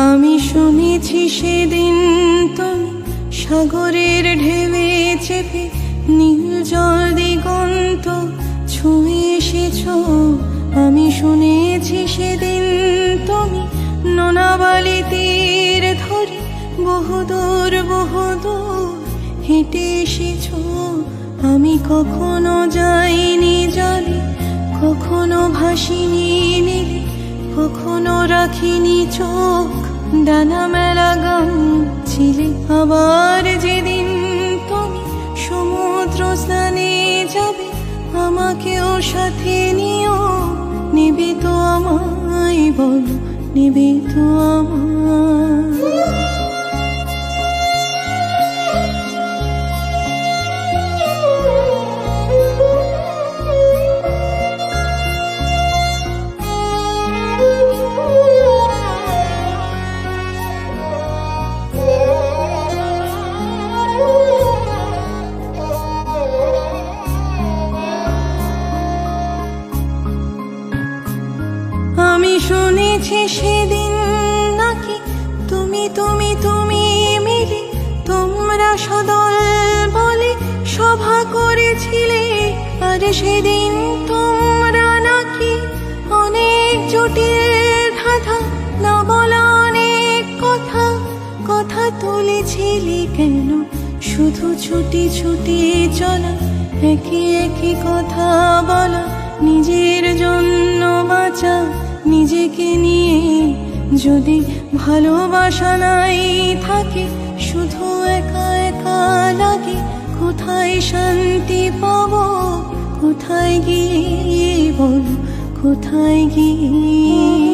আমি শুনেছি সেদিন তুমি সাগরের ঢেউে চেপে নীল জল দিগন্ত ছুঁয়ে এসেছ। আমি শুনেছি সেদিন তুমি নোনাবালি তীর ধরে বহুদূর বহুদূর হেঁটে এসেছ। আমি কখনো যাইনি জলে, কখনো ভাসিনি নীলে, কখনো রাখিনি চোখ ডানা মেলা গান ছিলে। আবার যেদিন তুমি সমুদ্র স্নানে যাবে, আমাকেও সাথে নিও। নেবে তো আমায় বলো, নেবে তো আমায়? আমি শুনেছি সেদিন নাকি তুমি তুমি তুমি মিলে তোমরা সদল বলে সভা করেছিলে। আর সেদিন তোমরা নাকি অনেক জটিল ধাঁধা না বলা অনেক কথা কথা তুলেছিলে। কেন শুধু ছুটি ছুটি চলা, একই একই কথা বলা, নিজের জন্য বাঁচা, নিজেকে নিয়ে যদি ভালোবাসা নাই থাকে, শুধু একা একা লাগে। কোথায় শান্তি পাবো, কোথায় গিয়ে বলো, কোথায় গিয়ে?